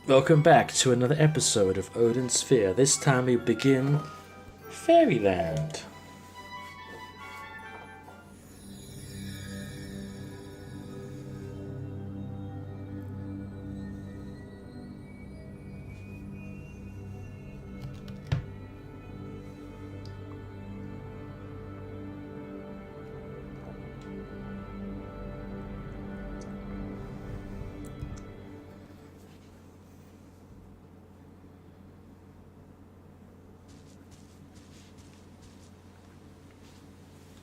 Welcome back to another episode of Odin Sphere. This time we begin Fairyland.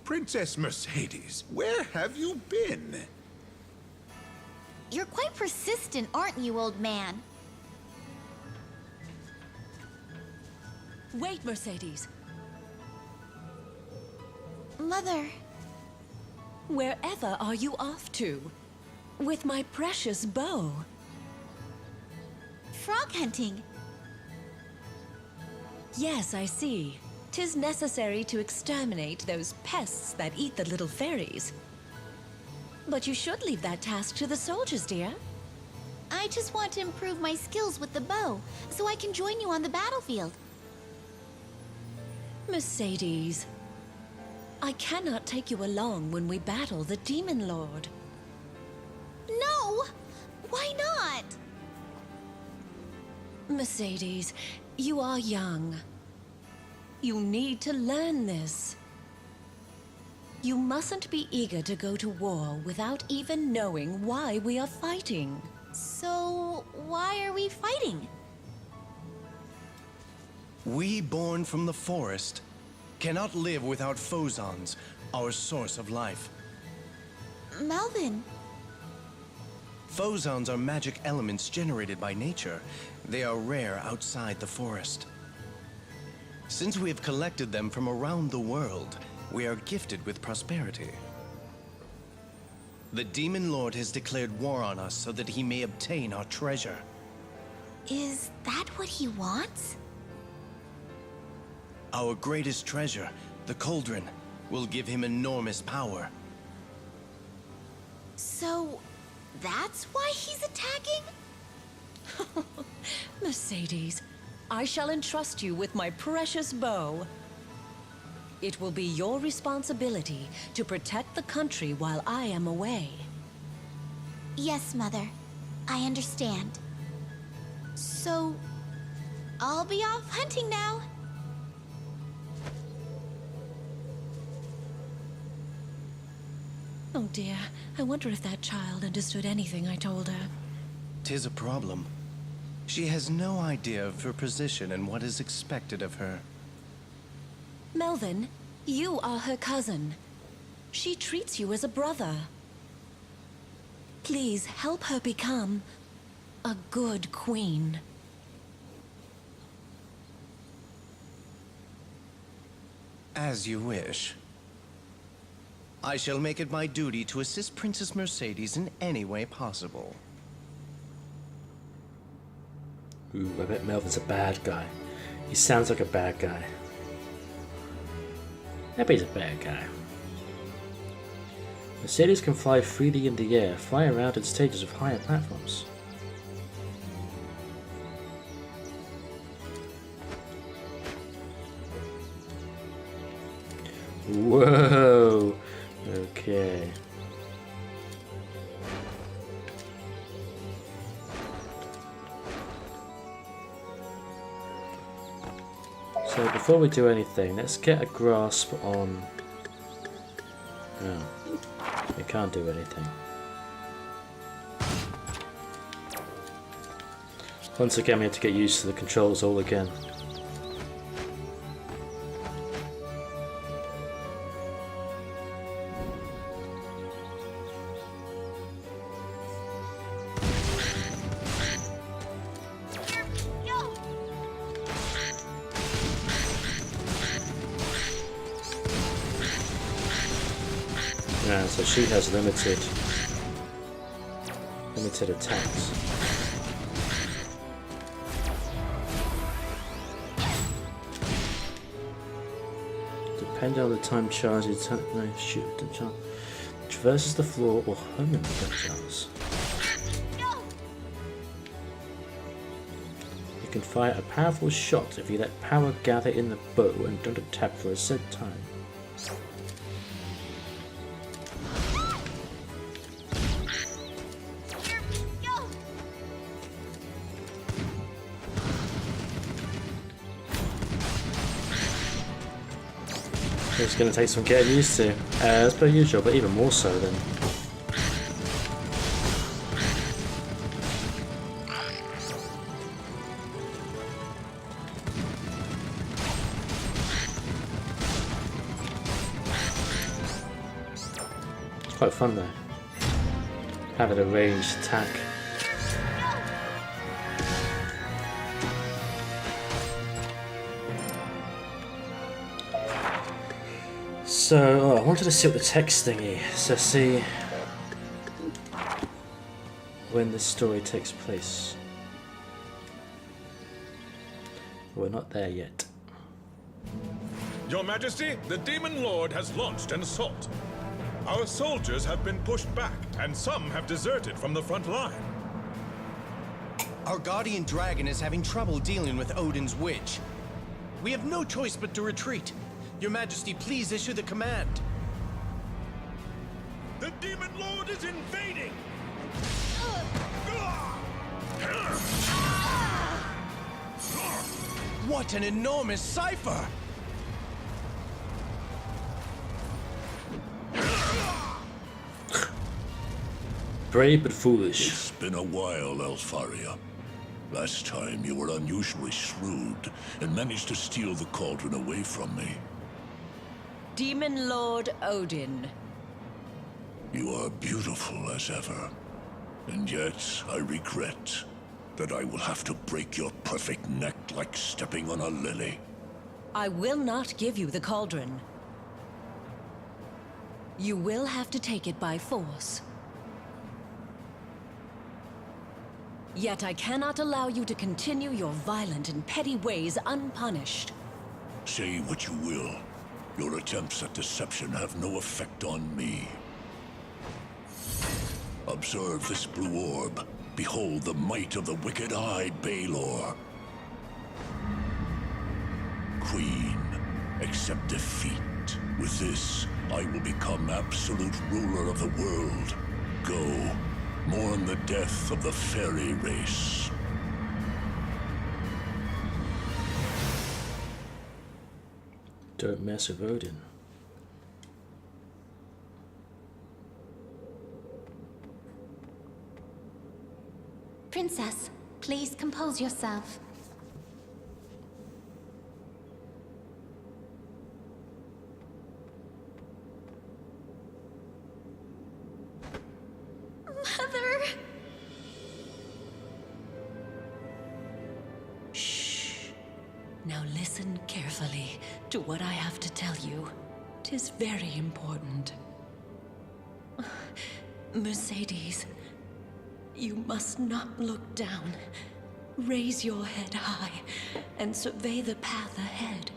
Princess Mercedes, where have you been? You're quite persistent, aren't you, old man? Wait, Mercedes. Mother, Wherever are you off to? With my precious bow. frog hunting. Yes, I see. 'Tis necessary to exterminate those pests that eat the little fairies. But you should leave that task to the soldiers, dear. I just want to improve my skills with the bow, so I can join you on the battlefield. Mercedes, I cannot take you along when we battle the Demon Lord. No! Why not? Mercedes, you are young. You need to learn this. You mustn't be eager to go to war without even knowing why we are fighting. So, why are we fighting? We born from the forest cannot live without phosons, our source of life. Melvin, Phosons are magic elements generated by nature. They are rare outside the forest. Since we have collected them from around the world, we are gifted with prosperity. The Demon Lord has declared war on us so that he may obtain our treasure. is that what he wants? Our greatest treasure, the cauldron, will give him enormous power. So, that's why he's attacking? Mercedes, I shall entrust you with my precious bow. It will be your responsibility to protect the country while I am away. Yes, Mother. I understand. So, I'll be off hunting now. Oh dear, I wonder if that child understood anything I told her. 'Tis a problem. She has no idea of her position and what is expected of her. Melvin, you are her cousin. She treats you as a brother. Please help her become a good queen. As you wish. I shall make it my duty to assist Princess Mercedes in any way possible. Ooh, I bet Melvin's a bad guy. He sounds like a bad guy. I bet he's a bad guy. Mercedes can fly freely in the air, fly around in stages of higher platforms. Whoa! Okay. So before we do anything, let's get a grasp on... Oh, we can't do anything. Once again we have to get used to the controls all again. Yeah, so she has limited attacks. Depending on the time charges, shoot the charge traverses the floor or home in projectiles. You can fire a powerful shot if you let power gather in the bow and don't attack for a set time. It's going to take some getting used to, as per usual, but even more so than. It's quite fun though, having a ranged attack. So, I wanted to see what the text thingy, so see when this story takes place. We're not there yet. Your Majesty, the Demon Lord has launched an assault. Our soldiers have been pushed back, and some have deserted from the front line. Our guardian dragon is having trouble dealing with Odin's witch. We have no choice but to retreat. Your Majesty, please issue the command. The Demon Lord is invading! What an enormous cipher! Brave but foolish. It's been a while, Leifthrasir. Last time you were unusually shrewd and managed to steal the cauldron away from me. Demon Lord Odin. You are beautiful as ever. And yet, I regret that I will have to break your perfect neck like stepping on a lily. I will not give you the cauldron. You will have to take it by force. Yet I cannot allow you to continue your violent and petty ways unpunished. Say what you will. Your attempts at deception have no effect on me. Observe this blue orb. Behold the might of the wicked-eyed Balor. Queen, accept defeat. With this, I will become absolute ruler of the world. Go, mourn the death of the fairy race. Don't mess with Odin. Princess, please compose yourself. Mother! Shh. Now listen carefully to what I have to tell you. 'Tis very important. Mercedes, you must not look down. Raise your head high and survey the path ahead.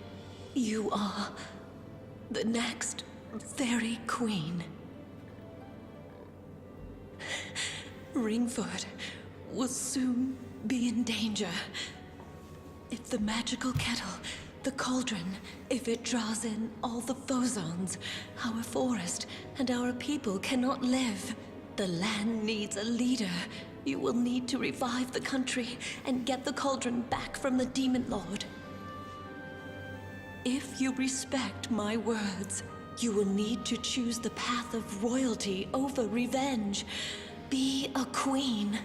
You are the next fairy queen. Ringfoot will soon be in danger. If the magical kettle, the cauldron, if it draws in all the Phozons, our forest and our people cannot live. The land needs a leader. You will need to revive the country and get the cauldron back from the Demon Lord. If you respect my words, you will need to choose the path of royalty over revenge. Be a queen.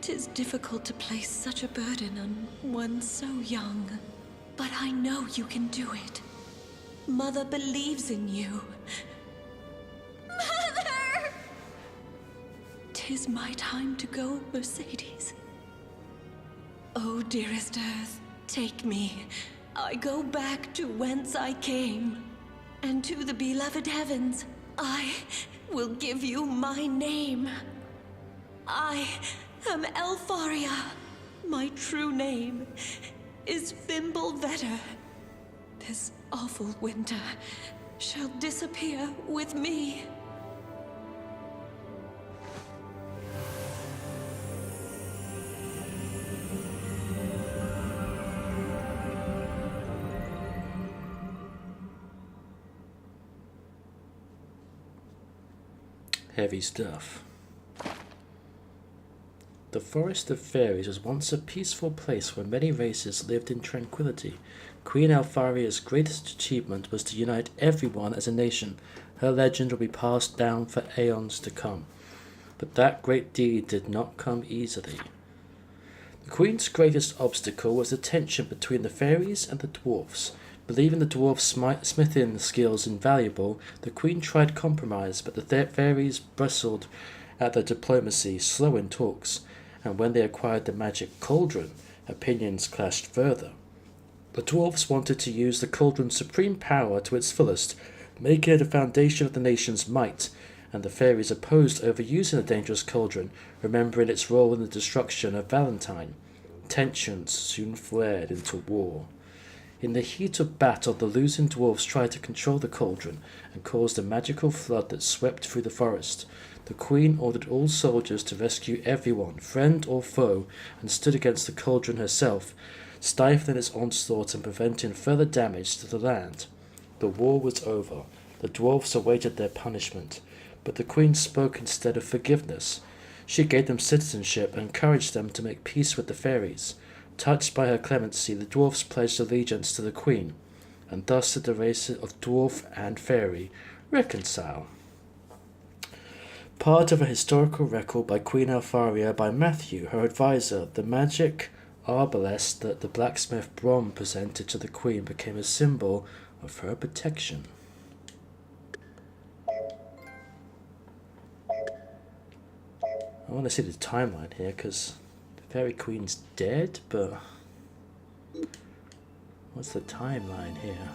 'Tis difficult to place such a burden on one so young, but I know you can do it. Mother believes in you. Mother! 'Tis my time to go, Mercedes. Oh, dearest Earth, take me. I go back to whence I came, and to the beloved heavens. I will give you my name. I am Leifthrasir. My true name is Fimbulvetter. This awful winter shall disappear with me. Heavy stuff. The Forest of Fairies was once a peaceful place where many races lived in tranquility. Queen Alfaria's greatest achievement was to unite everyone as a nation. Her legend will be passed down for aeons to come. But that great deed did not come easily. The Queen's greatest obstacle was the tension between the fairies and the dwarfs. Believing the dwarfs' smithing skills invaluable, the Queen tried compromise, but the fairies bristled at their diplomacy, slow in talks, and when they acquired the magic cauldron, opinions clashed further. The dwarfs wanted to use the cauldron's supreme power to its fullest, making it a foundation of the nation's might, and the fairies opposed overusing the dangerous cauldron, remembering its role in the destruction of Valentine. Tensions soon flared into war. In the heat of battle, the losing dwarfs tried to control the cauldron and caused a magical flood that swept through the forest. The Queen ordered all soldiers to rescue everyone, friend or foe, and stood against the cauldron herself, stifling its onslaught and preventing further damage to the land. The war was over. The dwarfs awaited their punishment, but the Queen spoke instead of forgiveness. She gave them citizenship and encouraged them to make peace with the fairies. Touched by her clemency, the dwarfs pledged allegiance to the Queen, and thus did the races of dwarf and fairy reconcile. Part of a historical record by Queen Alfaria by Matthew, her advisor. The magic arbalest that the blacksmith Brom presented to the Queen became a symbol of her protection. I want to see the timeline here, because the Fairy Queen's dead, but what's the timeline here?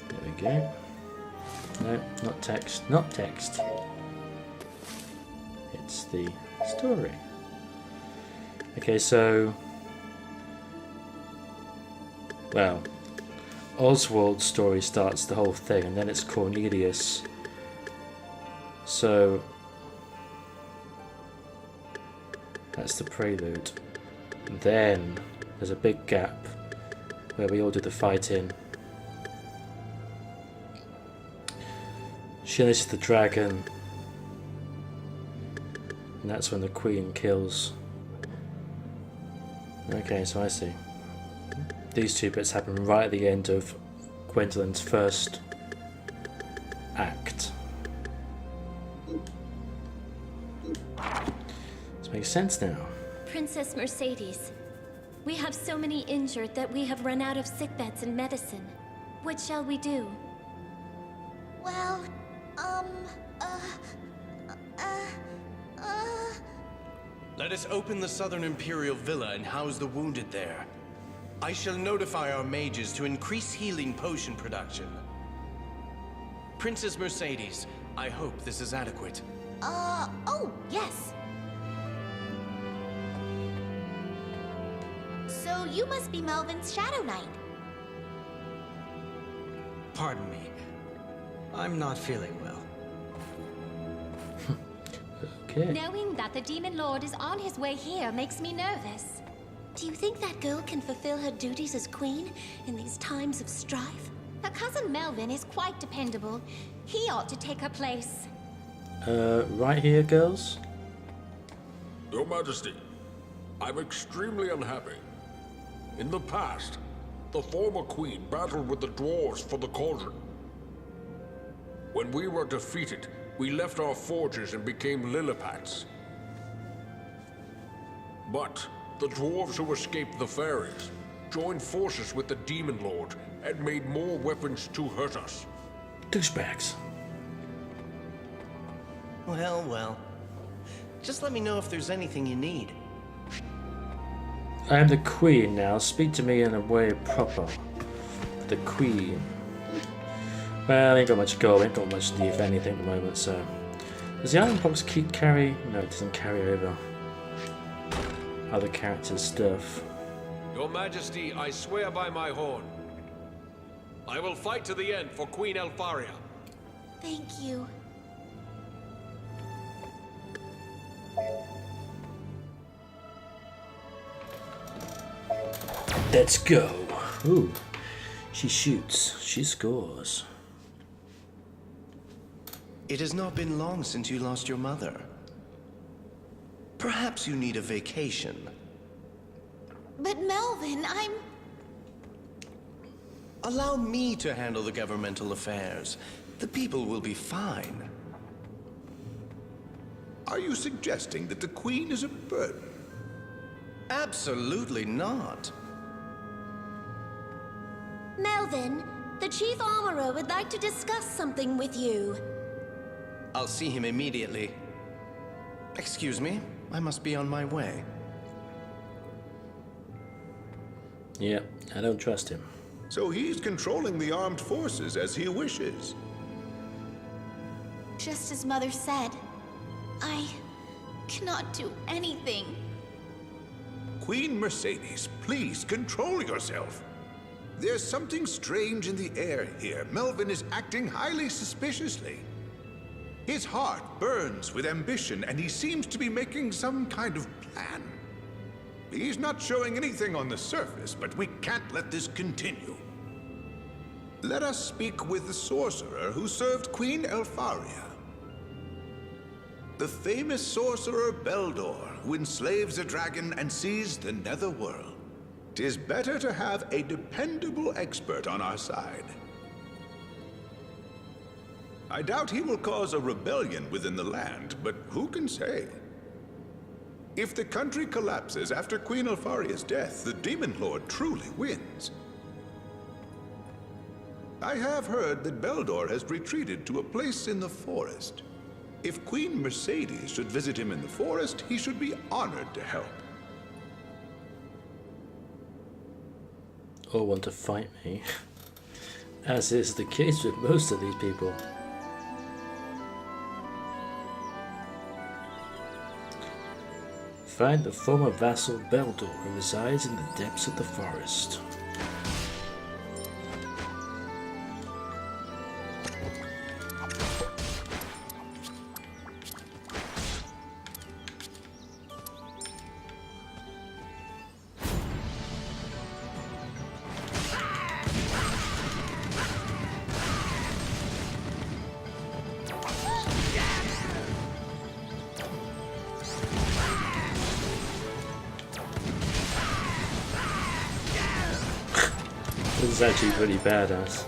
There we go. No, not text, not text. It's the story. Okay, so, well, Oswald's story starts the whole thing, and then it's Cornelius. So that's the prelude. Then there's a big gap where we all do the fighting. She unleashes the dragon, and that's when the Queen kills. Okay, so I see. These two bits happen right at the end of Gwendolyn's first act. This makes sense now. Princess Mercedes, we have so many injured that we have run out of sickbeds and medicine. What shall we do? Well, Let us open the Southern Imperial Villa and house the wounded there. I shall notify our mages to increase healing potion production. Princess Mercedes, I hope this is adequate. oh, yes. So you must be Melvin's Shadow Knight. Pardon me. I'm not feeling well. Okay. Knowing that the Demon Lord is on his way here makes me nervous. Do you think that girl can fulfill her duties as queen in these times of strife? Her cousin Melvin is quite dependable. He ought to take her place. Right here, girls. Your Majesty, I'm extremely unhappy. In the past, the former queen battled with the dwarves for the cauldron. When we were defeated, we left our forges and became Lillipats. But the dwarves who escaped the fairies joined forces with the Demon Lord and made more weapons to hurt us. Douchebags. Well, well. Just let me know if there's anything you need. I am the Queen now. Speak to me in a way proper. The Queen. Well, ain't got much gold, ain't got much need for anything at the moment, so... Does the Iron Box carry? No, it doesn't carry over other characters' stuff. Your Majesty, I swear by my horn. I will fight to the end for Queen Alfaria. Thank you. Let's go. Ooh. She shoots. She scores. It has not been long since you lost your mother. Perhaps you need a vacation. But Melvin, Allow me to handle the governmental affairs. The people will be fine. Are you suggesting that the Queen is a burden? Absolutely not. Melvin, the Chief Armorer would like to discuss something with you. I'll see him immediately. Excuse me, I must be on my way. Yeah, I don't trust him. So he's controlling the armed forces as he wishes. just as Mother said, I cannot do anything. Queen Mercedes, please control yourself. There's something strange in the air here. Melvin is acting highly suspiciously. His heart burns with ambition, and he seems to be making some kind of plan. He's not showing anything on the surface, but we can't let this continue. Let us speak with the sorcerer who served Queen Elfaria. The famous sorcerer Beldor, who enslaves a dragon and sees the netherworld. 'Tis better to have a dependable expert on our side. I doubt he will cause a rebellion within the land, but who can say? If the country collapses after Queen Elfaria's death, the Demon Lord truly wins. I have heard that Beldor has retreated to a place in the forest. If Queen Mercedes should visit him in the forest, he should be honored to help. Or want to fight me, as is the case with most of these people. Find the former vassal Beldor, who resides in the depths of the forest. This is actually pretty badass.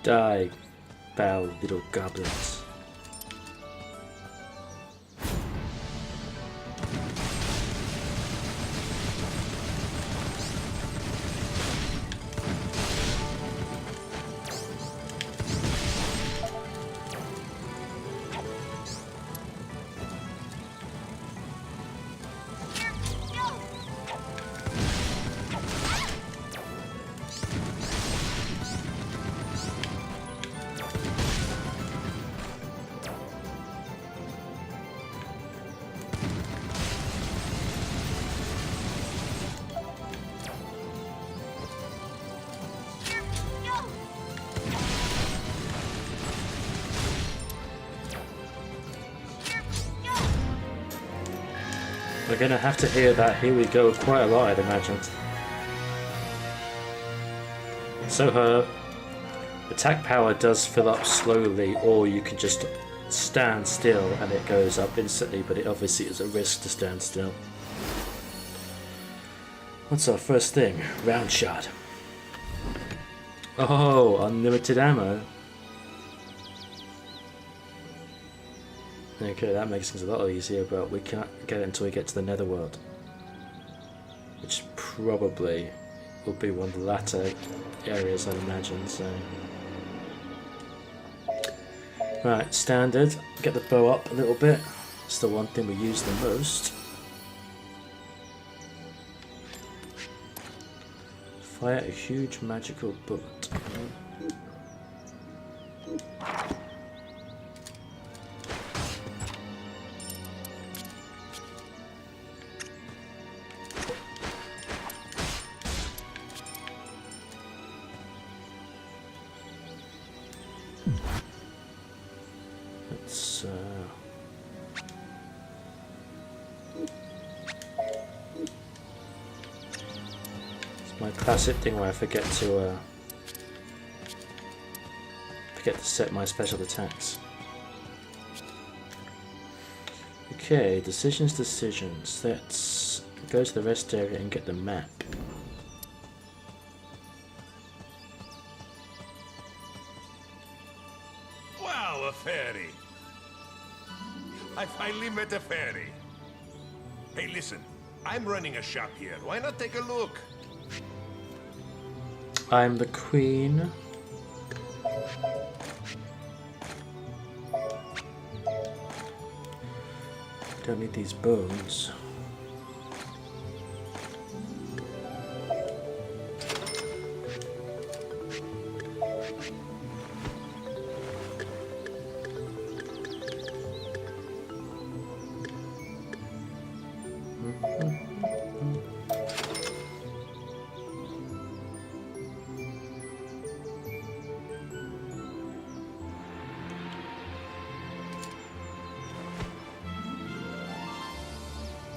Die, foul little goblins. We're gonna have to hear that "here we go" quite a lot, I'd imagine. So her attack power does fill up slowly, or you can just stand still and it goes up instantly, but it obviously is a risk to stand still. What's our first thing? Round shot. Oh, unlimited ammo. Okay, that makes things a lot easier, but we can't get it until we get to the netherworld, which probably will be one of the latter areas, I'd imagine. So, right, standard. Get the bow up a little bit. It's the one thing we use the most. Fire a huge magical bullet. Let's it's my classic thing where I forget to set my special attacks. Okay, decisions. Let's go to the rest area and get the map. Wow, a fairy! I finally met a fairy. Hey, listen. I'm running a shop here. Why not take a look? I'm the queen. Don't need these bones.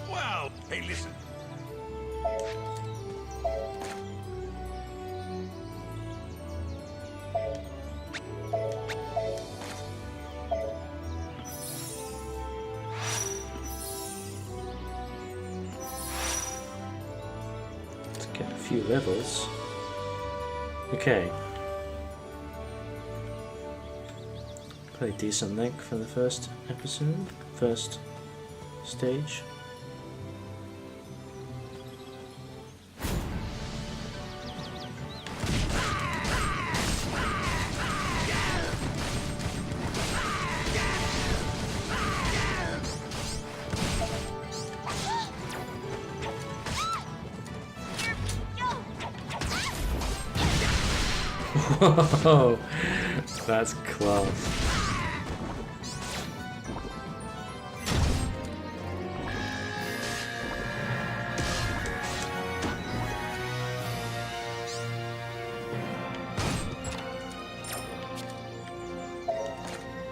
Wow! Hey, listen. Let's get a few levels. Okay. Pretty decent length for the first episode, first stage. Whoa, that's class.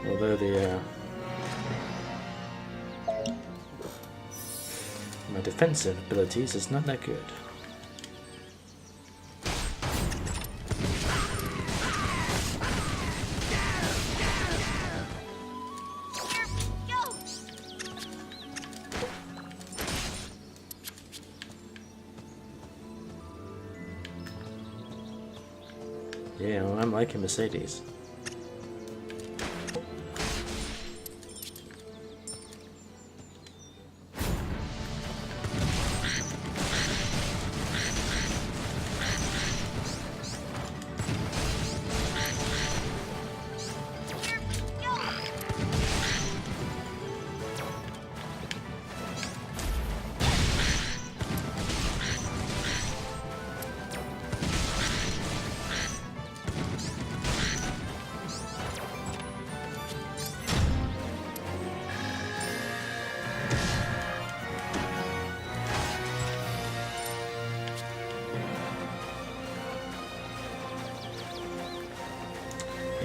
Although my defensive abilities is not that good. Yeah, well, I'm liking Mercedes.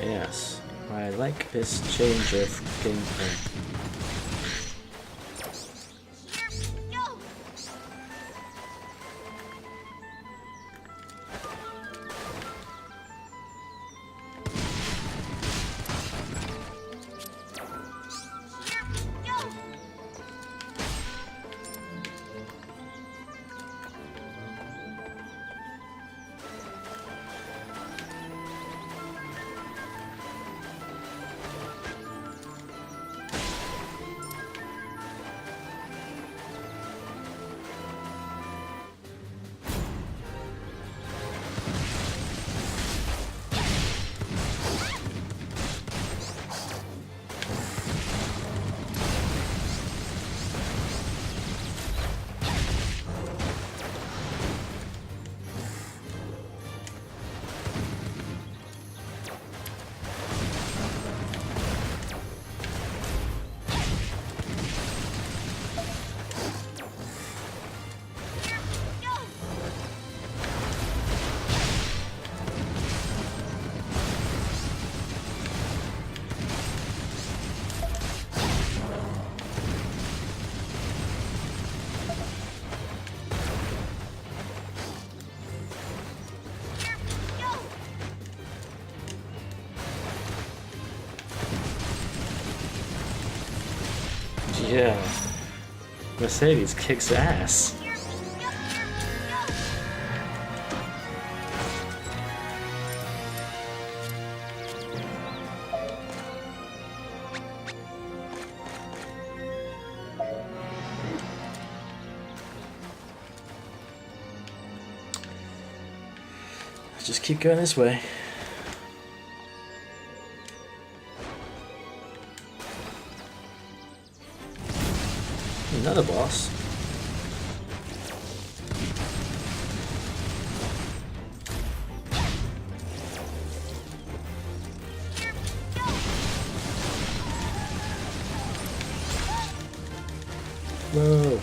Yes, I like this change of gameplay. Yeah. Mercedes kicks ass. Just keep going this way. Another boss. Whoa.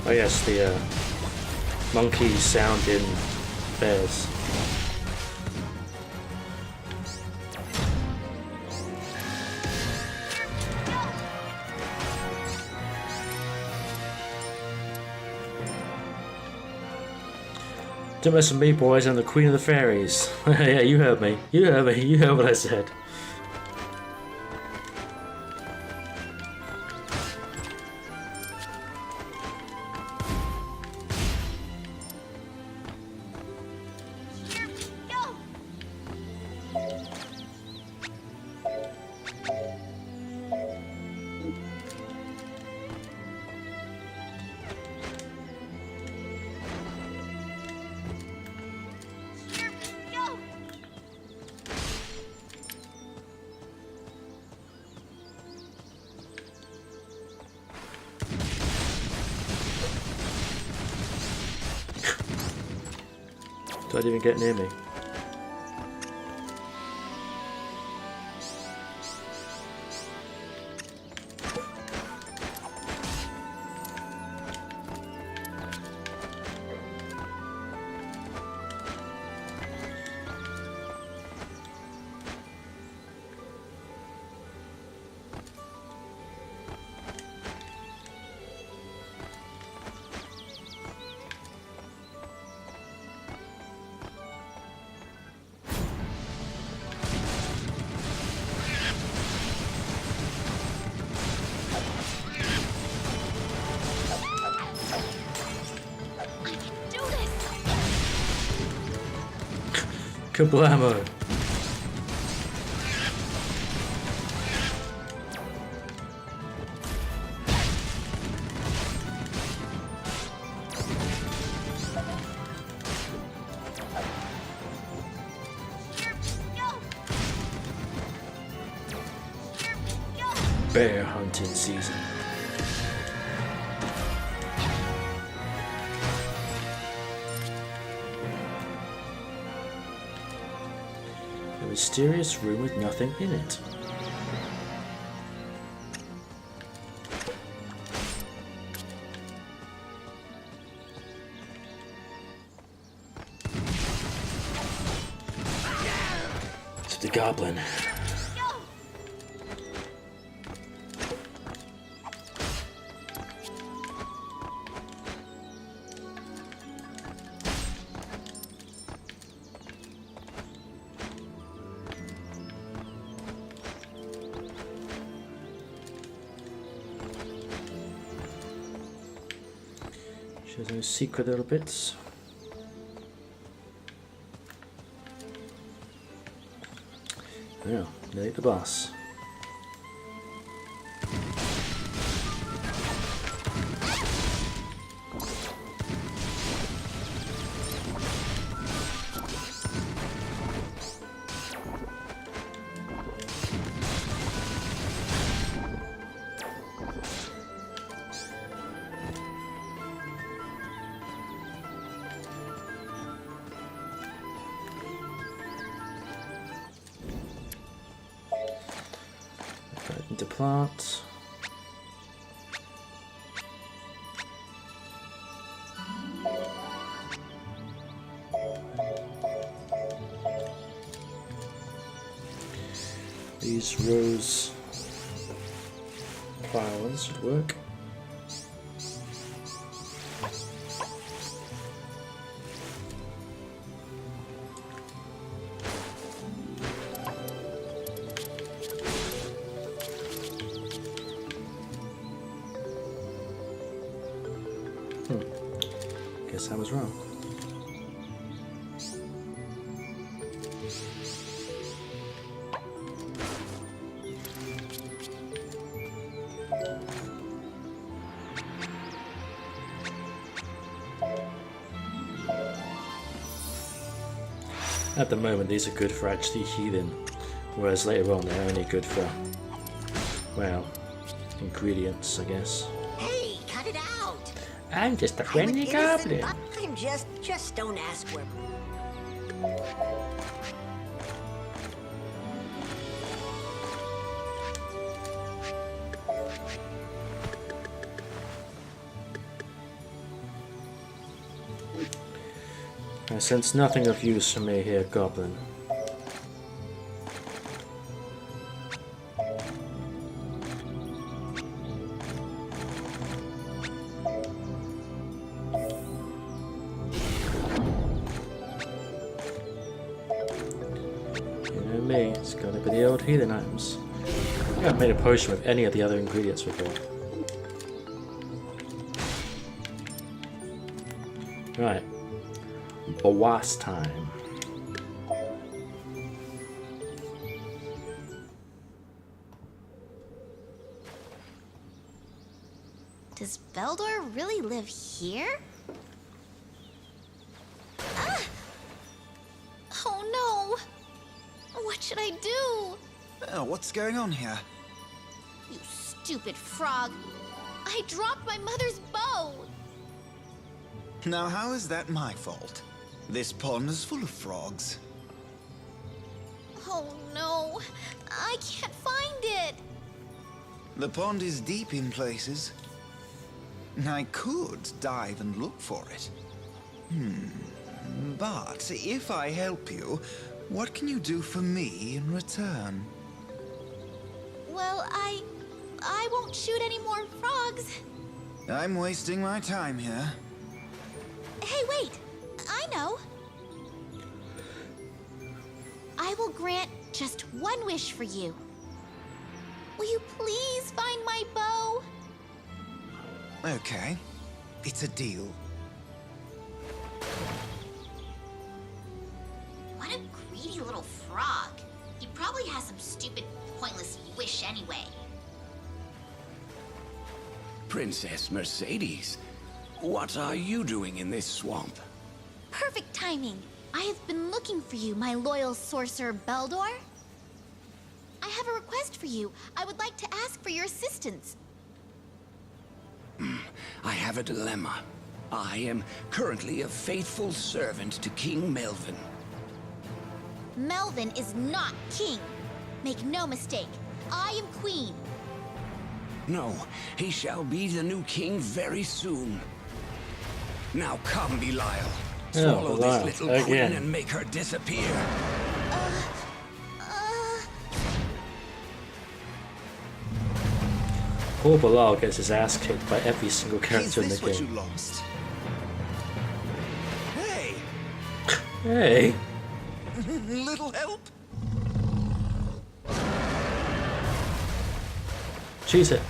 Oh yes, the monkey sound in Bears. Don't mess with me, boys. I'm the Queen of the Fairies. Yeah, you heard me. You heard me. You heard what I said. Don't even get near me. Kablamo! Bear hunting season. A mysterious room with nothing in it. It's the goblin. Shows those secret little bits. Yeah, nearly the boss. plant. These rose flowers should work. Guess I was wrong. At the moment, these are good for actually healing, whereas later on they're only good for, well, ingredients, I guess. Hey, cut it out! I'm just a I'm an friendly innocent goblin. I'm just don't ask where. I sense nothing of use for me here, goblin. You know me, it's gotta be the old healing items. I haven't made a potion with any of the other ingredients before. Right. Boss time. Does Beldor really live here? Ah! Oh no! What should I do? Oh, what's going on here? You stupid frog! I dropped my mother's bow! Now, how is that my fault? This pond is full of frogs. Oh no! I can't find it! The pond is deep in places. I could dive and look for it. But if I help you, what can you do for me in return? Well, I won't shoot any more frogs. I'm wasting my time here. Hey, wait! I know! I will grant just one wish for you. Will you please find my bow? Okay, it's a deal. What a greedy little frog. He probably has some stupid, pointless wish anyway. Princess Mercedes, what are you doing in this swamp? Perfect timing. I have been looking for you, my loyal sorcerer Beldor. I have a request for you. I would like to ask for your assistance. I have a dilemma. I am currently a faithful servant to King Melvin. Melvin is not king. Make no mistake. I am queen. No, he shall be the new king very soon. Now come, Belial. Swallow Belial, this little queen again. and make her disappear. Poor Belial gets his ass kicked by every single Is character in the this what you game. lost? Hey! Hey! Little help? Cheese it.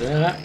Yeah.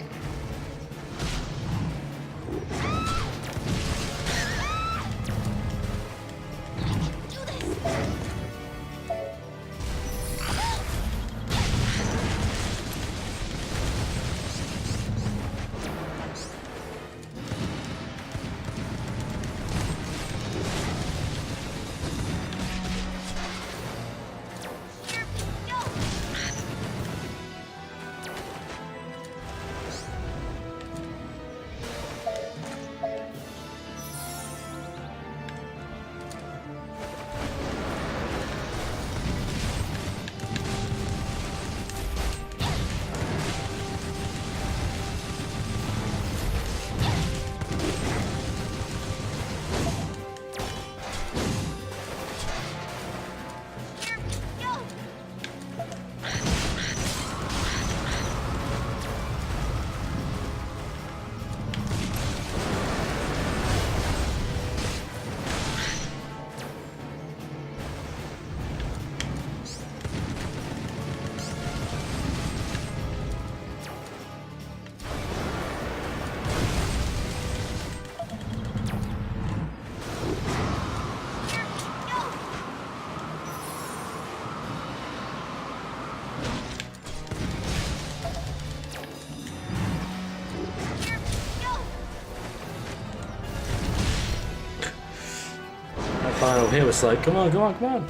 Final here was like, come on, come on, come on.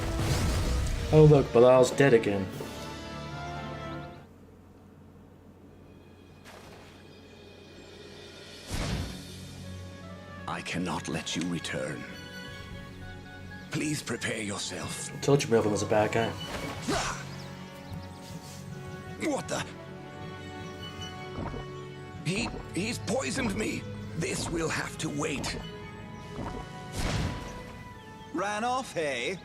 Oh look, Bilal's dead again. I cannot let you return. Please prepare yourself. I told you Melvin was a bad guy. What the? He's poisoned me. This will have to wait. Ran off, hey?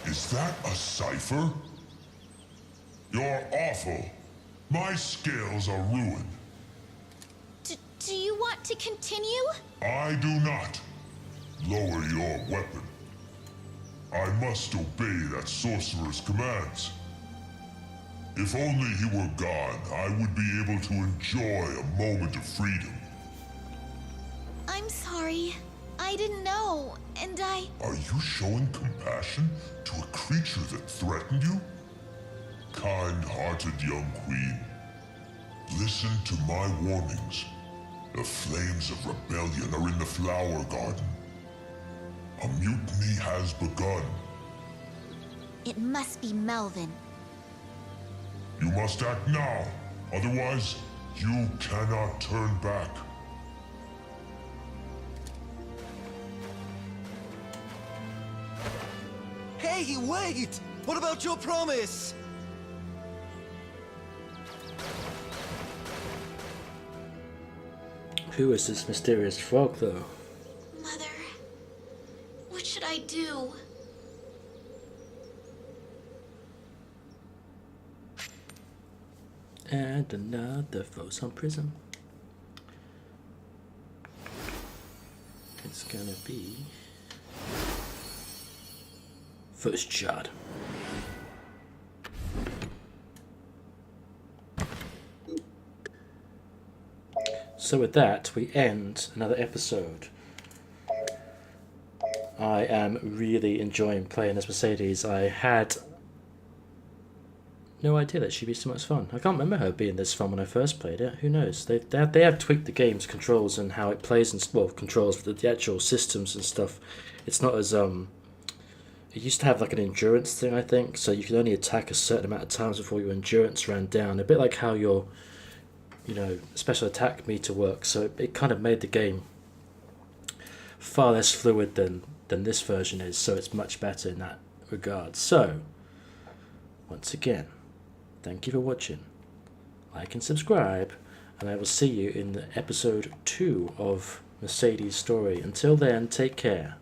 Is that a cipher? You're awful. My scales are ruined. Do you want to continue? I do not. Lower your weapon. I must obey that sorcerer's commands. If only he were gone, I would be able to enjoy a moment of freedom. I'm sorry. I didn't know, and I... Are you showing compassion to a creature that threatened you? Kind-hearted young queen, listen to my warnings. The flames of rebellion are in the flower garden. A mutiny has begun. It must be Melvin. You must act now, otherwise you cannot turn back. Hey, wait! What about your promise? Who is this mysterious frog, though? Mother, what should I do? And another Fosun prism. It's gonna be first shot. So with that, we end another episode. I am really enjoying playing as Mercedes. I had no idea that she'd be so much fun. I can't remember her being this fun when I first played it. Who knows? They have tweaked the game's controls and how it plays, and well, controls for the actual systems and stuff. It's not as it used to have like an endurance thing, I think, so you could only attack a certain amount of times before your endurance ran down. A bit like how your special attack meter works. So it kind of made the game far less fluid than this version is. So it's much better in that regard. So once again, thank you for watching. Like and subscribe, and I will see you in the episode 2 of Mercedes' story. Until then, take care.